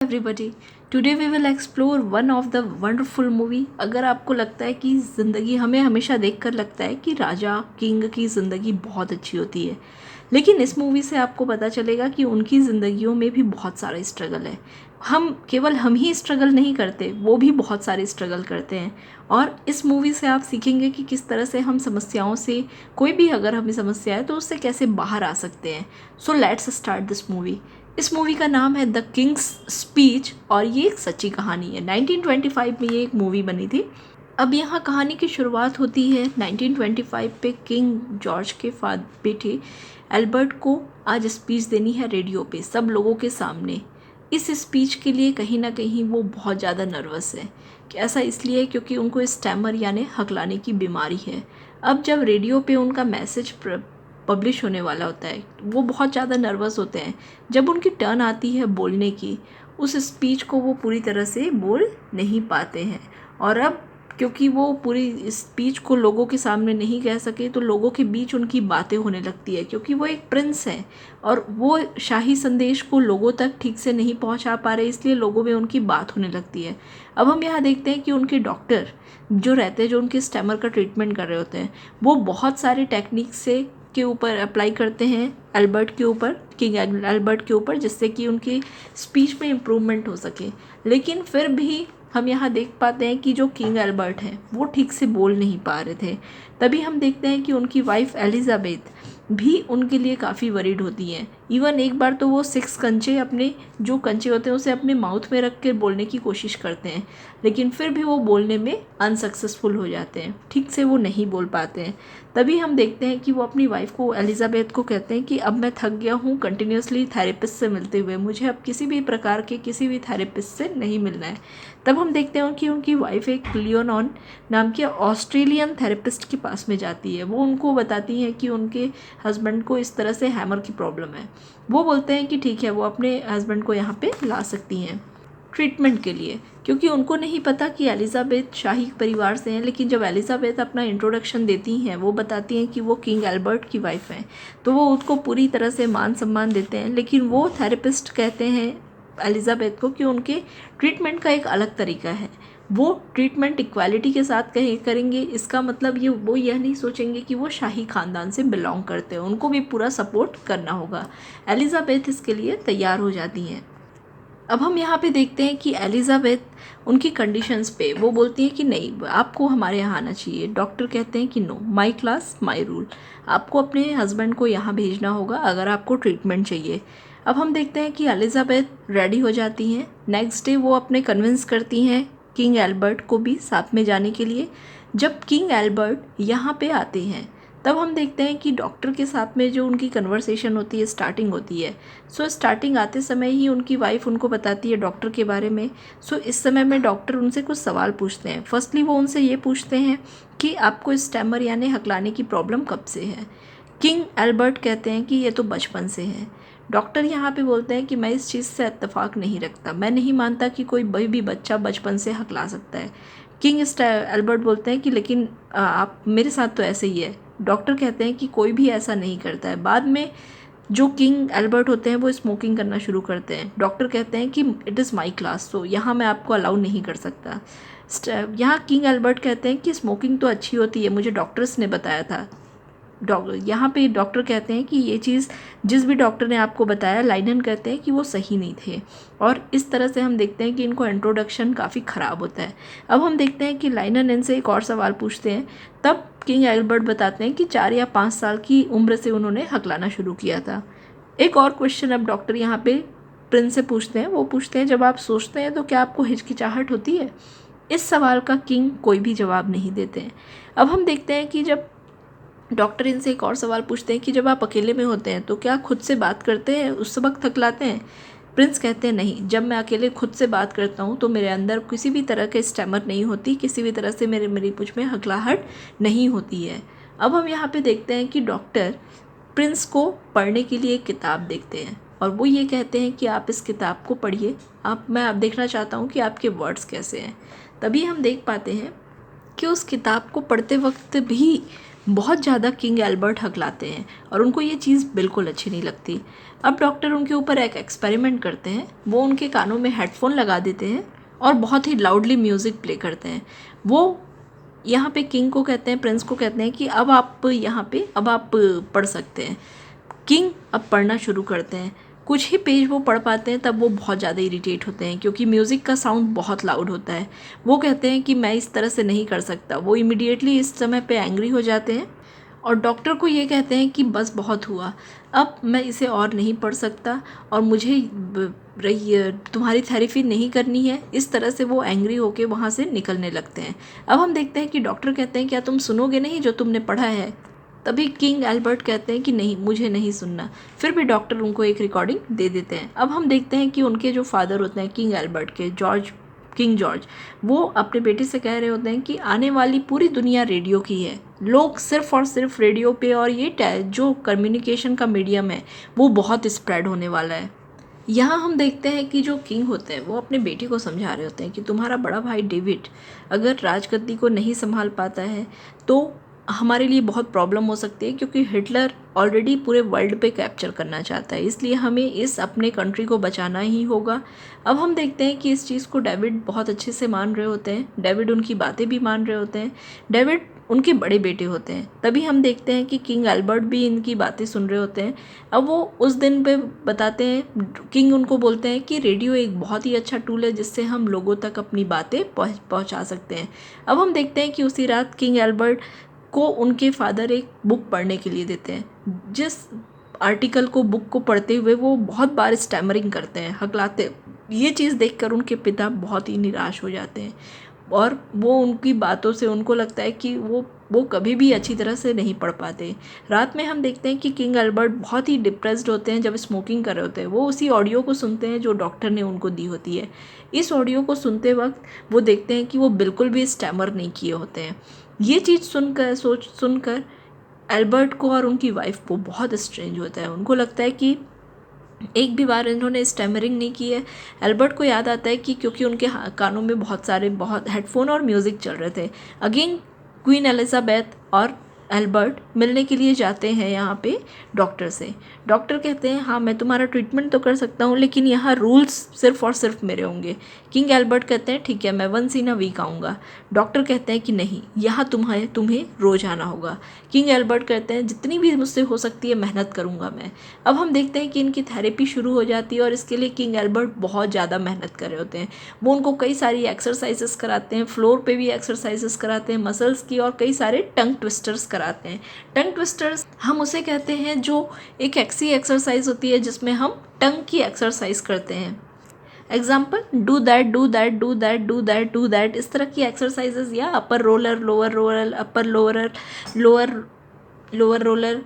everybody, today we will explore one of the wonderful movie। अगर आपको लगता है कि ज़िंदगी हमें हमेशा देखकर लगता है कि राजा किंग की ज़िंदगी बहुत अच्छी होती है, लेकिन इस मूवी से आपको पता चलेगा कि उनकी ज़िंदगियों में भी बहुत सारा स्ट्रगल है। हम ही स्ट्रगल नहीं करते, वो भी बहुत सारे स्ट्रगल करते हैं। और इस मूवी से आप सीखेंगे कि किस तरह से हम समस्याओं से, कोई भी अगर हमें समस्या है तो उससे कैसे बाहर आ सकते हैं। So let's start this movie. इस मूवी का नाम है द किंग्स स्पीच और ये एक सच्ची कहानी है। 1925 में ये एक मूवी बनी थी। अब यहाँ कहानी की शुरुआत होती है 1925 पे। किंग जॉर्ज के बेटे एल्बर्ट को आज स्पीच देनी है रेडियो पे सब लोगों के सामने। इस स्पीच के लिए कहीं ना कहीं वो बहुत ज़्यादा नर्वस है। कि ऐसा इसलिए क्योंकि उनको स्टैमर यानी हकलाने की बीमारी है। अब जब रेडियो पे उनका मैसेज पब्लिश होने वाला होता है वो बहुत ज़्यादा नर्वस होते हैं। जब उनकी टर्न आती है बोलने की, उस स्पीच को वो पूरी तरह से बोल नहीं पाते हैं। और अब क्योंकि वो पूरी स्पीच को लोगों के सामने नहीं कह सके तो लोगों के बीच उनकी बातें होने लगती है, क्योंकि वो एक प्रिंस हैं और वो शाही संदेश को लोगों तक ठीक से नहीं पहुंचा पा रहे, इसलिए लोगों में उनकी बात होने लगती है। अब हम यहाँ देखते हैं कि उनके डॉक्टर जो रहते हैं, जो उनके स्टैमर का ट्रीटमेंट कर रहे होते हैं, वो बहुत सारे टेक्निक से के ऊपर अप्लाई करते हैं एल्बर्ट के ऊपर, किंग एल्बर्ट के ऊपर, जिससे कि उनकी स्पीच में इम्प्रूवमेंट हो सके। लेकिन फिर भी हम यहाँ देख पाते हैं कि जो किंग एल्बर्ट हैं वो ठीक से बोल नहीं पा रहे थे। तभी हम देखते हैं कि उनकी वाइफ एलिजाबेथ भी उनके लिए काफ़ी वरीड होती हैं। इवन एक बार तो वो 6 कंचे, अपने जो कंचे होते हैं उसे अपने माउथ में रख कर बोलने की कोशिश करते हैं, लेकिन फिर भी वो बोलने में अनसक्सेसफुल हो जाते हैं, ठीक से वो नहीं बोल पाते हैं। तभी हम देखते हैं कि वो अपनी वाइफ को, एलिजाबेथ को कहते हैं कि अब मैं थक गया हूँ कंटिन्यूसली थेरेपिस्ट से मिलते हुए, मुझे अब किसी भी प्रकार के किसी भी थेरेपिस्ट से नहीं मिलना है। तब हम देखते हैं कि उनकी वाइफ एक लियोनॉन नाम के ऑस्ट्रेलियन थेरेपिस्ट के पास में जाती है। वो उनको बताती हैं कि उनके हस्बैंड को इस तरह से हैमर की प्रॉब्लम है। वो बोलते हैं कि ठीक है, वो अपने हस्बैंड को यहाँ पे ला सकती हैं ट्रीटमेंट के लिए, क्योंकि उनको नहीं पता कि एलिजाबेथ शाही परिवार से हैं। लेकिन जब एलिजाबेथ अपना इंट्रोडक्शन देती हैं, वो बताती हैं कि वो किंग एल्बर्ट की वाइफ हैं, तो वो उसको पूरी तरह से मान सम्मान देते हैं। लेकिन वो थेरेपिस्ट कहते हैं एलिजाबेथ को कि उनके ट्रीटमेंट का एक अलग तरीका है, वो ट्रीटमेंट इक्वालिटी के साथ करेंगे। इसका मतलब ये, वो यह नहीं सोचेंगे कि वो शाही ख़ानदान से बिलोंग करते हैं, उनको भी पूरा सपोर्ट करना होगा। एलिजाबेथ इसके लिए तैयार हो जाती हैं। अब हम यहाँ पे देखते हैं कि एलिजाबेथ उनकी कंडीशंस पे वो बोलती हैं कि नहीं, आपको हमारे यहाँ आना चाहिए। डॉक्टर कहते हैं कि no, my class my rule, आपको अपने हस्बैंड को यहाँ भेजना होगा अगर आपको ट्रीटमेंट चाहिए। अब हम देखते हैं कि एलिजाबेथ रेडी हो जाती हैं। नेक्स्ट डे वो अपने कन्विंस करती हैं किंग एल्बर्ट को भी साथ में जाने के लिए। जब किंग एल्बर्ट यहाँ पे आते हैं तब हम देखते हैं कि डॉक्टर के साथ में जो उनकी कन्वर्सेशन होती है, स्टार्टिंग होती है। स्टार्टिंग आते समय ही उनकी वाइफ उनको बताती है डॉक्टर के बारे में। इस समय में डॉक्टर उनसे कुछ सवाल पूछते हैं। फर्स्टली वो उनसे ये पूछते हैं कि आपको स्टैमर यानी हकलाने की प्रॉब्लम कब से है। किंग एल्बर्ट कहते हैं कि ये तो बचपन से है। डॉक्टर यहाँ पे बोलते हैं कि मैं इस चीज़ से इत्तेफाक नहीं रखता, मैं नहीं मानता कि कोई भी बच्चा बचपन से हकला सकता है। किंग एल्बर्ट बोलते हैं कि लेकिन आप, मेरे साथ तो ऐसे ही है। डॉक्टर कहते हैं कि कोई भी ऐसा नहीं करता है। बाद में जो किंग एल्बर्ट होते हैं वो स्मोकिंग करना शुरू करते हैं। डॉक्टर कहते हैं कि इट इज़ माई क्लास, तो यहाँ मैं आपको अलाउ नहीं कर सकता। यहाँ किंग एल्बर्ट कहते हैं कि स्मोकिंग तो अच्छी होती है, मुझे डॉक्टर्स ने बताया था। यहाँ पे डॉक्टर कहते हैं कि ये चीज़ जिस भी डॉक्टर ने आपको बताया, लाइनन कहते हैं कि वो सही नहीं थे। और इस तरह से हम देखते हैं कि इनको इंट्रोडक्शन काफ़ी ख़राब होता है। अब हम देखते हैं कि लाइनन इनसे एक और सवाल पूछते हैं। तब किंग एल्बर्ट बताते हैं कि 4 या 5 साल की उम्र से उन्होंने हकलाना शुरू किया था। एक और क्वेश्चन अब डॉक्टर यहाँ पे प्रिंस से पूछते हैं। वो पूछते हैं, जब आप सोचते हैं तो क्या आपको हिचकिचाहट होती है? इस सवाल का किंग कोई भी जवाब नहीं देते हैं। अब हम देखते हैं कि जब डॉक्टर इनसे एक और सवाल पूछते हैं कि जब आप अकेले में होते हैं तो क्या खुद से बात करते हैं, उस वक्त हकलाते हैं? प्रिंस कहते हैं नहीं, जब मैं अकेले खुद से बात करता हूँ तो मेरे अंदर किसी भी तरह के स्टैमर नहीं होती, किसी भी तरह से मेरी पूंछ में हकलाहट नहीं होती है। अब हम यहाँ पे देखते हैं कि डॉक्टर प्रिंस को पढ़ने के लिए एक किताब देखते हैं और वो ये कहते हैं कि आप इस किताब को पढ़िए, मैं देखना चाहता हूँ कि आपके वर्ड्स कैसे हैं। तभी हम देख पाते हैं कि उस किताब को पढ़ते वक्त भी बहुत ज़्यादा किंग एल्बर्ट हकलाते हैं और उनको ये चीज़ बिल्कुल अच्छी नहीं लगती। अब डॉक्टर उनके ऊपर एक एक्सपेरिमेंट करते हैं। वो उनके कानों में हेडफोन लगा देते हैं और बहुत ही लाउडली म्यूज़िक प्ले करते हैं। वो यहाँ पे किंग को कहते हैं, प्रिंस को कहते हैं कि अब आप यहाँ पे अब आप पढ़ सकते हैं। किंग अब पढ़ना शुरू करते हैं। कुछ ही पेज वो पढ़ पाते हैं, तब वो बहुत ज़्यादा इरिटेट होते हैं क्योंकि म्यूज़िक का साउंड बहुत लाउड होता है। वो कहते हैं कि मैं इस तरह से नहीं कर सकता। वो इमिडिएटली इस समय पे एंग्री हो जाते हैं और डॉक्टर को ये कहते हैं कि बस बहुत हुआ, अब मैं इसे और नहीं पढ़ सकता और मुझे तुम्हारी थेरेपी नहीं करनी है। इस तरह से वो एंग्री होके वहाँ से निकलने लगते हैं। अब हम देखते हैं कि डॉक्टर कहते हैं क्या तुम सुनोगे नहीं जो तुमने पढ़ा है? तभी किंग एल्बर्ट कहते हैं कि नहीं, मुझे नहीं सुनना। फिर भी डॉक्टर उनको एक रिकॉर्डिंग दे देते हैं। अब हम देखते हैं कि उनके जो फादर होते हैं किंग एल्बर्ट के, किंग जॉर्ज, वो अपने बेटे से कह रहे होते हैं कि आने वाली पूरी दुनिया रेडियो की है। लोग सिर्फ और सिर्फ रेडियो पे, और ये जो कम्युनिकेशन का मीडियम है वो बहुत स्प्रेड होने वाला है। यहाँ हम देखते हैं कि जो किंग होते हैं वो अपने बेटे को समझा रहे होते हैं कि तुम्हारा बड़ा भाई डेविड अगर राजगद्दी को नहीं संभाल पाता है तो हमारे लिए बहुत प्रॉब्लम हो सकती है, क्योंकि हिटलर ऑलरेडी पूरे वर्ल्ड पे कैप्चर करना चाहता है। इसलिए हमें इस अपने कंट्री को बचाना ही होगा। अब हम देखते हैं कि इस चीज़ को डेविड बहुत अच्छे से मान रहे होते हैं। डेविड उनकी बातें भी मान रहे होते हैं। डेविड उनके बड़े बेटे होते हैं। तभी हम देखते हैं कि किंग एल्बर्ट भी इनकी बातें सुन रहे होते हैं। अब वो उस दिन पे बताते हैं, किंग उनको बोलते हैं कि रेडियो एक बहुत ही अच्छा टूल है जिससे हम लोगों तक अपनी बातें पहुंचा सकते हैं। अब हम देखते हैं कि उसी रात किंग एल्बर्ट को उनके फादर एक बुक पढ़ने के लिए देते हैं। जिस आर्टिकल को, बुक को पढ़ते हुए वो बहुत बार स्टैमरिंग करते हैं, हकलाते। ये चीज़ देखकर उनके पिता बहुत ही निराश हो जाते हैं और वो उनकी बातों से उनको लगता है कि वो कभी भी अच्छी तरह से नहीं पढ़ पाते। रात में हम देखते हैं कि किंग एल्बर्ट बहुत ही डिप्रेस्ड होते हैं जब स्मोकिंग कर रहे होते हैं। वो उसी ऑडियो को सुनते हैं जो डॉक्टर ने उनको दी होती है। इस ऑडियो को सुनते वक्त वो देखते हैं कि वो बिल्कुल भी स्टैमर नहीं किए होते हैं। ये चीज़ सुनकर एल्बर्ट को और उनकी वाइफ को बहुत स्ट्रेंज होता है। उनको लगता है कि एक भी बार इन्होंने स्टैमरिंग नहीं की है। एल्बर्ट को याद आता है कि क्योंकि उनके कानों में बहुत हेडफोन और म्यूज़िक चल रहे थे। अगेन क्वीन एलिजाबेथ और एल्बर्ट मिलने के लिए जाते हैं यहाँ पे डॉक्टर से। डॉक्टर कहते हैं हाँ मैं तुम्हारा ट्रीटमेंट तो कर सकता हूँ, लेकिन यहाँ रूल्स सिर्फ और सिर्फ मेरे होंगे। किंग एल्बर्ट कहते हैं ठीक है, मैं वंस इन अ वीक आऊँगा। डॉक्टर कहते हैं कि नहीं, यहाँ तुम्हें रोज़ आना होगा। किंग एल्बर्ट कहते हैं जितनी भी मुझसे हो सकती है मेहनत करूँगा मैं। अब हम देखते हैं कि इनकी थेरेपी शुरू हो जाती है और इसके लिए किंग एल्बर्ट बहुत ज़्यादा मेहनत कर रहे होते हैं। वो उनको कई सारी एक्सरसाइजेस कराते हैं, फ्लोर पे भी एक्सरसाइजेस कराते हैं मसल्स की, और कई सारे टंग ट्विस्टर्स कराते हैं। टंग ट्विस्टर्स हम उसे कहते हैं जो एक ऐसी एक्सरसाइज होती है जिसमें हम टंग की एक्सरसाइज करते हैं। Example, do that do that do that do that do that, इस तरह की एक्सरसाइजेस, या upper roller lower roller, upper lower lower lower roller,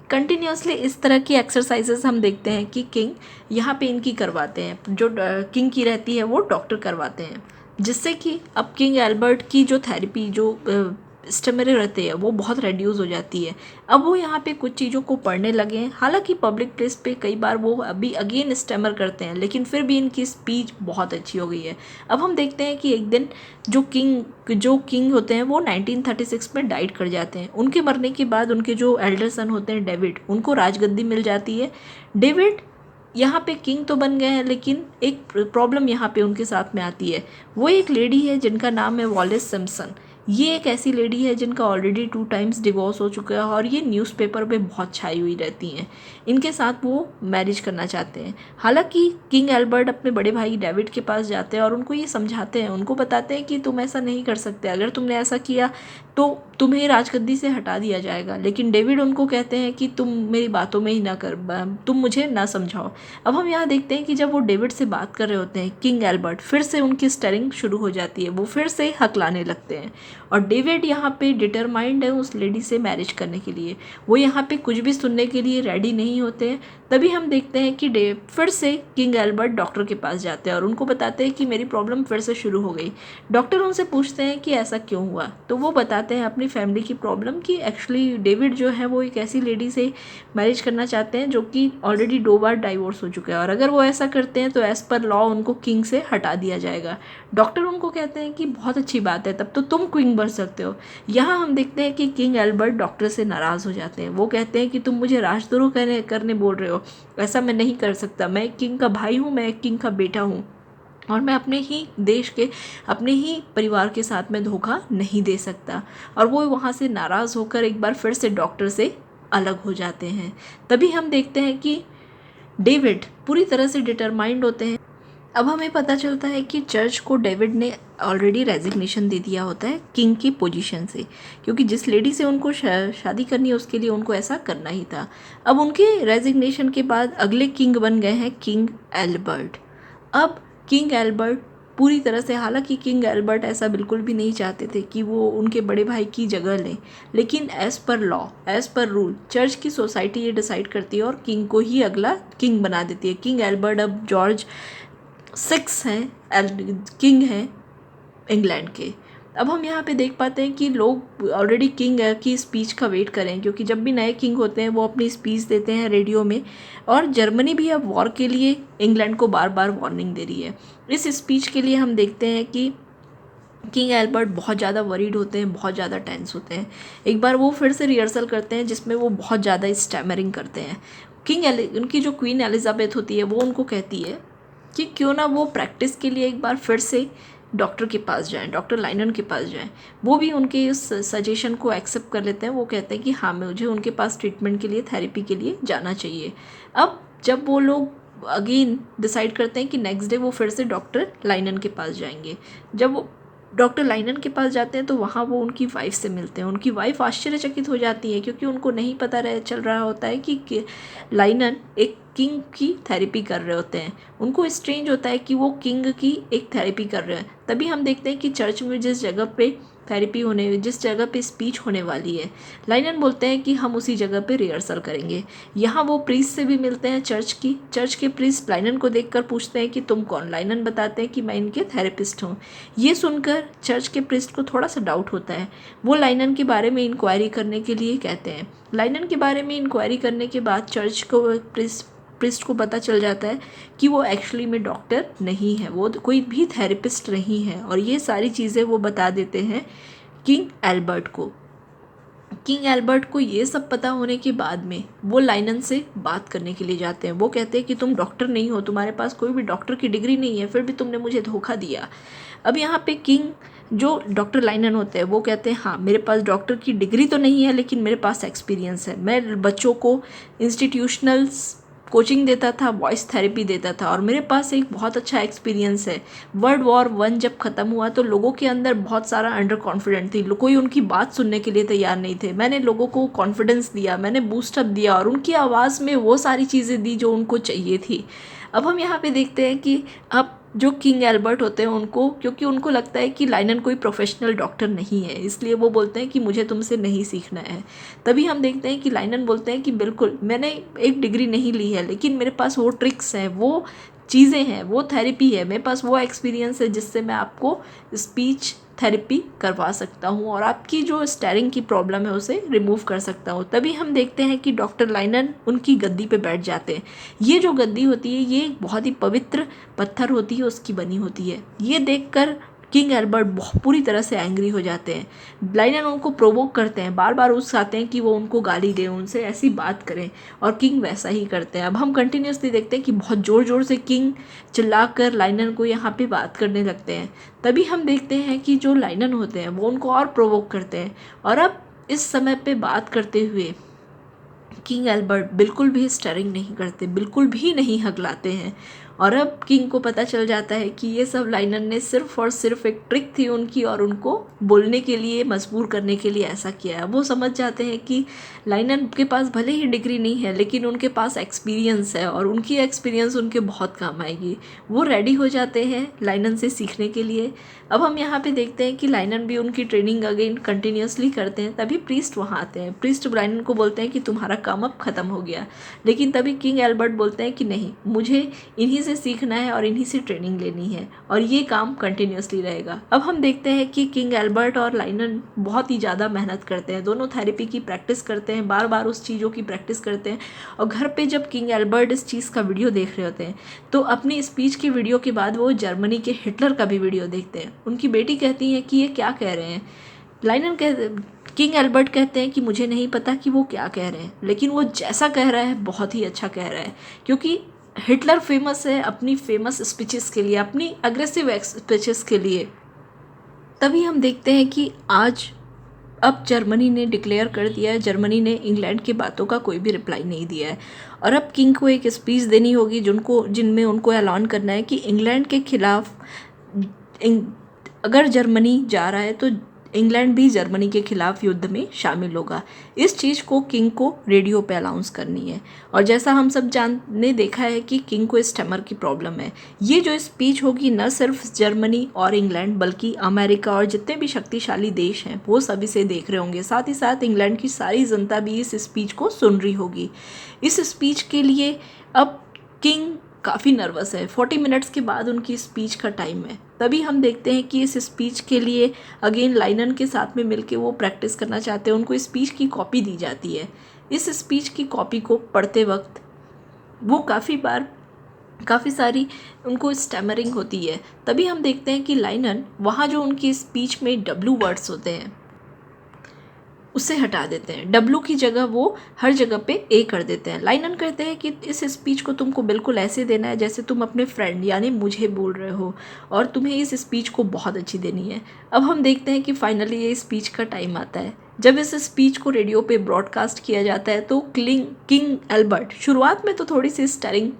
continuously इस तरह की एक्सरसाइजेस हम देखते हैं कि किंग यहाँ पे इनकी करवाते हैं। जो किंग की रहती है वो डॉक्टर करवाते हैं, जिससे कि अब किंग एल्बर्ट की जो थेरेपी, जो स्टेमरे रहते हैं, वो बहुत रेड्यूस हो जाती है। अब वो यहाँ पे कुछ चीज़ों को पढ़ने लगे हैं। हालांकि पब्लिक प्लेस पे कई बार वो अभी अगेन स्टेमर करते हैं, लेकिन फिर भी इनकी स्पीच बहुत अच्छी हो गई है। अब हम देखते हैं कि एक दिन जो किंग होते हैं वो 1936 में डाइट कर जाते हैं। उनके मरने के बाद उनके जो एल्डर सन होते हैं डेविड, उनको राजगद्दी मिल जाती है। डेविड यहाँ पे किंग तो बन गए हैं, लेकिन एक प्रॉब्लम यहाँ पे उनके साथ में आती है। वो एक लेडी है जिनका नाम है वॉलेस सिम्पसन। ये एक ऐसी लेडी है जिनका ऑलरेडी 2 टाइम्स डिवोर्स हो चुका है और ये न्यूज़पेपर पे बहुत छाई हुई रहती हैं। इनके साथ वो मैरिज करना चाहते हैं। हालांकि किंग एल्बर्ट अपने बड़े भाई डेविड के पास जाते हैं और उनको ये समझाते हैं, उनको बताते हैं कि तुम ऐसा नहीं कर सकते, अगर तुमने ऐसा किया तो तुम्हें राजगद्दी से हटा दिया जाएगा। लेकिन डेविड उनको कहते हैं कि तुम मेरी बातों में ही ना कर, तुम मुझे ना समझाओ। अब हम यहाँ देखते हैं कि जब वो डेविड से बात कर रहे होते हैं, किंग एल्बर्ट फिर से उनकी स्टेरिंग शुरू हो जाती है। वो फिर से हकलाने लगते हैं और डेविड यहाँ पे डिटरमाइंड है उस लेडी से मैरिज करने के लिए। वो यहाँ पे कुछ भी सुनने के लिए रेडी नहीं होते हैं। तभी हम देखते हैं कि फिर से किंग एल्बर्ट डॉक्टर के पास जाते हैं और उनको बताते हैं कि मेरी प्रॉब्लम फिर से शुरू हो गई। डॉक्टर उनसे पूछते हैं कि ऐसा क्यों हुआ, तो वो बताते हैं अपनी फैमिली की प्रॉब्लम, कि एक्चुअली डेविड जो है वो एक ऐसी लेडी से मैरिज करना चाहते हैं जो कि ऑलरेडी 2 बार डाइवोर्स हो चुका है, और अगर वो ऐसा करते हैं तो एज़ पर लॉ उनको किंग से हटा दिया जाएगा। डॉक्टर उनको कहते हैं कि बहुत अच्छी बात है, तब तो तुम किंग बन सकते हो। यहाँ हम देखते हैं कि किंग एल्बर्ट डॉक्टर से नाराज़ हो जाते हैं। वो कहते हैं कि तुम मुझे राजद्रोह करने बोल रहे हो, ऐसा मैं नहीं कर सकता। मैं एक किंग का भाई हूँ, मैं एक किंग का बेटा हूँ, और मैं अपने ही देश के, अपने ही परिवार के साथ में धोखा नहीं दे सकता। और वो वहाँ से नाराज़ होकर एक बार फिर से डॉक्टर से अलग हो जाते हैं। तभी हम देखते हैं कि डेविड पूरी तरह से डिटरमाइंड होते हैं। अब हमें पता चलता है कि चर्च को डेविड ने ऑलरेडी रेजिग्नेशन दे दिया होता है किंग की पोजीशन से, क्योंकि जिस लेडी से उनको शादी करनी है उसके लिए उनको ऐसा करना ही था। अब उनके रेजिग्नेशन के बाद अगले किंग बन गए हैं किंग एल्बर्ट। अब किंग एल्बर्ट पूरी तरह से, हालांकि किंग एल्बर्ट ऐसा बिल्कुल भी नहीं चाहते थे कि वो उनके बड़े भाई की जगह लें, लेकिन as per law, as per rule, church की सोसाइटी ये डिसाइड करती है और किंग को ही अगला किंग बना देती है। किंग एल्बर्ट अब जॉर्ज 6 हैं, किंग हैं इंग्लैंड के। अब हम यहाँ पे देख पाते हैं कि लोग ऑलरेडी किंग की स्पीच का वेट करें, क्योंकि जब भी नए किंग होते हैं वो अपनी स्पीच देते हैं रेडियो में। और जर्मनी भी अब वॉर के लिए इंग्लैंड को बार बार वार्निंग दे रही है। इस स्पीच के लिए हम देखते हैं कि किंग एल्बर्ट बहुत ज़्यादा वरीड होते हैं, बहुत ज़्यादा टेंस होते हैं। एक बार वो फिर से रिहर्सल करते हैं जिसमें वो बहुत ज़्यादा स्टैमरिंग करते हैं। उनकी जो क्वीन एलिजाबेथ होती है वो उनको कहती है कि क्यों ना वो प्रैक्टिस के लिए एक बार फिर से डॉक्टर के पास जाएं, डॉक्टर लाइनन के पास जाएं। वो भी उनके इस सजेशन को एक्सेप्ट कर लेते हैं। वो कहते हैं कि हाँ, मुझे उनके पास ट्रीटमेंट के लिए, थेरेपी के लिए जाना चाहिए। अब जब वो लोग अगेन डिसाइड करते हैं कि नेक्स्ट डे वो फिर से डॉक्टर लाइनन के पास जाएंगे। जब वो डॉक्टर लाइनन के पास जाते हैं तो वहाँ वो उनकी वाइफ से मिलते हैं। उनकी वाइफ आश्चर्यचकित हो जाती है, क्योंकि उनको नहीं पता चल रहा होता है कि लाइनन एक किंग की थेरेपी कर रहे होते हैं। उनको स्ट्रेंज होता है कि वो किंग की एक थेरेपी कर रहे हैं। तभी हम देखते हैं कि चर्च में जिस जगह पे स्पीच होने वाली है, लाइनन बोलते हैं कि हम उसी जगह पे रिहर्सल करेंगे। यहाँ वो प्रीस्ट से भी मिलते हैं। चर्च के प्रीस्ट लाइनन को देखकर पूछते हैं कि तुम कौन। लाइनन बताते हैं कि मैं इनके थेरेपिस्ट हूँ। ये सुनकर चर्च के प्रीस्ट को थोड़ा सा डाउट होता है। वो लाइनन के बारे में इंक्वायरी करने के लिए कहते हैं। लाइनन के बारे में इंक्वायरी करने के बाद चर्च को प्रिस्ट को पता चल जाता है कि वो एक्चुअली में डॉक्टर नहीं है, वो कोई भी थेरेपिस्ट नहीं है। और ये सारी चीज़ें वो बता देते हैं किंग एल्बर्ट को। किंग एल्बर्ट को ये सब पता होने के बाद में वो लाइनन से बात करने के लिए जाते हैं। वो कहते हैं कि तुम डॉक्टर नहीं हो, तुम्हारे पास कोई भी डॉक्टर की डिग्री नहीं है, फिर भी तुमने मुझे धोखा दिया। अब यहाँ पे किंग जो डॉक्टर लाइनन होते हैं वो कहते हैं हाँ, मेरे पास डॉक्टर की डिग्री तो नहीं है, लेकिन मेरे पास एक्सपीरियंस है। मैं बच्चों को इंस्टीट्यूशनल कोचिंग देता था, वॉइस थेरेपी देता था, और मेरे पास एक बहुत अच्छा एक्सपीरियंस है। वर्ल्ड वॉर 1 जब ख़त्म हुआ तो लोगों के अंदर बहुत सारा अंडर कॉन्फिडेंट थी, कोई उनकी बात सुनने के लिए तैयार नहीं थे। मैंने लोगों को कॉन्फिडेंस दिया, मैंने बूस्टअप दिया और उनकी आवाज़ में वो सारी चीज़ें दी जो उनको चाहिए थी। अब हम यहाँ पे देखते हैं कि अब जो किंग एल्बर्ट होते हैं उनको, क्योंकि उनको लगता है कि लाइनन कोई प्रोफेशनल डॉक्टर नहीं है, इसलिए वो बोलते हैं कि मुझे तुमसे नहीं सीखना है। तभी हम देखते हैं कि लाइनन बोलते हैं कि बिल्कुल मैंने एक डिग्री नहीं ली है, लेकिन मेरे पास वो ट्रिक्स हैं, वो चीज़ें हैं, वो थेरेपी है, मेरे पास वो एक्सपीरियंस है जिससे मैं आपको स्पीच थेरेपी करवा सकता हूँ और आपकी जो स्टेरिंग की प्रॉब्लम है उसे रिमूव कर सकता हूँ। तभी हम देखते हैं कि डॉक्टर लाइनन उनकी गद्दी पे बैठ जाते हैं। ये जो गद्दी होती है ये बहुत ही पवित्र पत्थर होती है, उसकी बनी होती है। ये देखकर किंग एल्बर्ट पूरी तरह से एंग्री हो जाते हैं। लाइनन उनको प्रोवोक करते हैं, बार बार उकसाते हैं कि वो उनको गाली दें, उनसे ऐसी बात करें, और किंग वैसा ही करते हैं। अब हम कंटिन्यूसली देखते हैं कि बहुत ज़ोर ज़ोर से किंग चिल्लाकर लाइनन को यहाँ पे बात करने लगते हैं। तभी हम देखते हैं कि जो लाइनन होते हैं वो उनको और प्रोवोक करते हैं, और अब इस समय पे बात करते हुए किंग एल्बर्ट बिल्कुल भी स्टरिंग नहीं करते, बिल्कुल भी नहीं हकलाते हैं। और अब किंग को पता चल जाता है कि ये सब लाइनन ने सिर्फ और सिर्फ एक ट्रिक थी उनकी, और उनको बोलने के लिए, मजबूर करने के लिए ऐसा किया है। वो समझ जाते हैं कि लाइनन के पास भले ही डिग्री नहीं है, लेकिन उनके पास एक्सपीरियंस है और उनकी एक्सपीरियंस उनके बहुत काम आएगी। वो रेडी हो जाते हैं लाइनन से सीखने के लिए। अब हम यहाँ पे देखते हैं कि लाइनन भी उनकी ट्रेनिंग अगेन कंटिन्यूसली करते हैं। तभी प्रीस्ट वहाँ आते हैं। प्रीस्ट लाइनन को बोलते हैं कि तुम्हारा काम अब ख़त्म हो गया, लेकिन तभी किंग एल्बर्ट बोलते हैं कि नहीं, मुझे इन्हीं से सीखना है और इन्हीं से ट्रेनिंग लेनी है, और ये काम कंटिन्यूसली रहेगा। अब हम देखते हैं कि किंग एल्बर्ट और लाइनन बहुत ही ज़्यादा मेहनत करते हैं, दोनों थेरेपी की प्रैक्टिस करते हैं, बार बार उस चीज़ों की प्रैक्टिस करते हैं। और घर पे जब किंग एल्बर्ट इस चीज़ का वीडियो देख रहे होते हैं तो अपनी स्पीच के वीडियो के बाद वो जर्मनी के हिटलर का भी वीडियो देखते हैं। उनकी बेटी कहती है कि ये क्या कह रहे हैं, लाइनर किंग एल्बर्ट कहते हैं कि मुझे नहीं पता कि वो क्या कह रहे हैं, लेकिन वो जैसा कह रहा है बहुत ही अच्छा कह रहा है, क्योंकि हिटलर फेमस है अपनी फेमस स्पीचेस के लिए, अपनी अग्रेसिव स्पीचेस के लिए। तभी हम देखते हैं कि आज अब जर्मनी ने डिक्लेयर कर दिया है, जर्मनी ने इंग्लैंड की बातों का कोई भी रिप्लाई नहीं दिया है, और अब किंग को एक स्पीच देनी होगी जिनमें उनको ऐलान करना है कि इंग्लैंड के खिलाफ अगर जर्मनी जा रहा है तो इंग्लैंड भी जर्मनी के खिलाफ युद्ध में शामिल होगा। इस चीज़ को किंग को रेडियो पे अनाउंस करनी है। और जैसा हम सब जानने देखा है कि किंग को स्टमर की प्रॉब्लम है। ये जो स्पीच होगी न सिर्फ जर्मनी और इंग्लैंड बल्कि अमेरिका और जितने भी शक्तिशाली देश हैं वो सभी से देख रहे होंगे, साथ ही साथ इंग्लैंड की सारी जनता भी इस स्पीच को सुन रही होगी। इस स्पीच के लिए अब किंग काफ़ी नर्वस है। 40 मिनट्स के बाद उनकी स्पीच का टाइम है। तभी हम देखते हैं कि इस स्पीच के लिए अगेन लाइनन के साथ में मिलके वो प्रैक्टिस करना चाहते हैं। उनको स्पीच की कॉपी दी जाती है। इस स्पीच की कॉपी को पढ़ते वक्त वो काफ़ी सारी उनको स्टैमरिंग होती है। तभी हम देखते हैं कि लाइनन वहाँ जो उनकी स्पीच में डब्लू वर्ड्स होते हैं उसे हटा देते हैं, डब्लू की जगह वो हर जगह पे ए कर देते हैं। लाइनन कहते हैं कि इस स्पीच को तुमको बिल्कुल ऐसे देना है जैसे तुम अपने फ्रेंड यानी मुझे बोल रहे हो, और तुम्हें इस स्पीच को बहुत अच्छी देनी है। अब हम देखते हैं कि फाइनली ये स्पीच का टाइम आता है। जब इस स्पीच को रेडियो पे ब्रॉडकास्ट किया जाता है तो किंग एल्बर्ट शुरुआत में तो थोड़ी सी स्टरिंग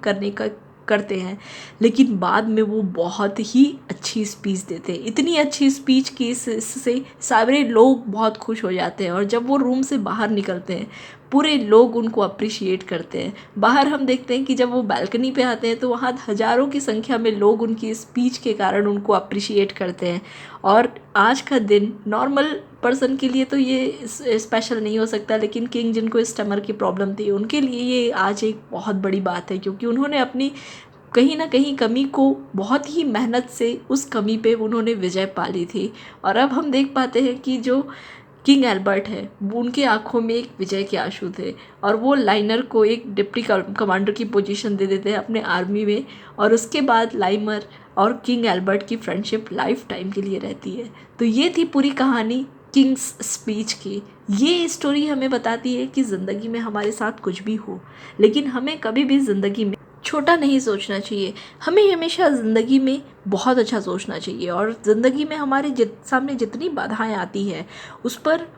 करते हैं, लेकिन बाद में वो बहुत ही अच्छी स्पीच देते हैं। इतनी अच्छी स्पीच कि इससे सारे लोग बहुत खुश हो जाते हैं, और जब वो रूम से बाहर निकलते हैं पूरे लोग उनको अप्रिशिएट करते हैं। बाहर हम देखते हैं कि जब वो बालकनी पे आते हैं तो वहाँ हज़ारों की संख्या में लोग उनकी स्पीच के कारण उनको अप्रिशिएट करते हैं। और आज का दिन नॉर्मल पर्सन के लिए तो ये स्पेशल नहीं हो सकता, लेकिन किंग जिनको स्टमर की प्रॉब्लम थी उनके लिए ये आज एक बहुत बड़ी बात है, क्योंकि उन्होंने अपनी कहीं ना कहीं कमी को बहुत ही मेहनत से उस कमी पे उन्होंने विजय पा ली थी। और अब हम देख पाते हैं कि जो किंग एल्बर्ट है वो उनके आंखों में एक विजय के आंसू थे, और वो लाइनर को एक डिप्टी कमांडर की पोजीशन दे देते हैं अपने आर्मी में। और उसके बाद लाइमर और किंग एल्बर्ट की फ्रेंडशिप लाइफ टाइम के लिए रहती है। तो ये थी पूरी कहानी किंग्स स्पीच की। ये स्टोरी हमें बताती है कि ज़िंदगी में हमारे साथ कुछ भी हो, लेकिन हमें कभी भी ज़िंदगी में छोटा नहीं सोचना चाहिए। हमें हमेशा ज़िंदगी में बहुत अच्छा सोचना चाहिए, और ज़िंदगी में हमारे सामने जितनी बाधाएं आती हैं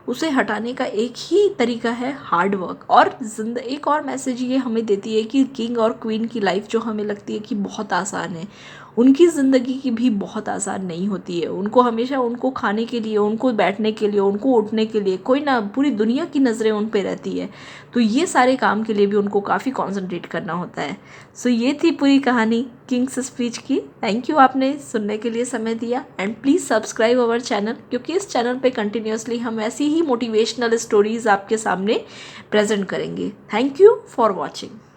उसे हटाने का एक ही तरीका है हार्ड वर्क। और एक और मैसेज ये हमें देती है कि किंग और क्वीन की लाइफ जो हमें लगती है कि बहुत आसान है, उनकी ज़िंदगी की भी बहुत आसान नहीं होती है। उनको हमेशा उनको खाने के लिए, उनको बैठने के लिए, उनको उठने के लिए कोई ना पूरी दुनिया की नज़रें उन पे रहती है। तो ये सारे काम के लिए भी उनको काफ़ी कॉन्सेंट्रेट करना होता है। सो ये थी पूरी कहानी किंग्स स्पीच की। थैंक यू आपने सुनने के लिए समय दिया, and please subscribe our channel, क्योंकि इस चैनल पे कंटिन्यूसली हम ऐसी ही मोटिवेशनल स्टोरीज़ आपके सामने प्रेजेंट करेंगे। Thank you for watching.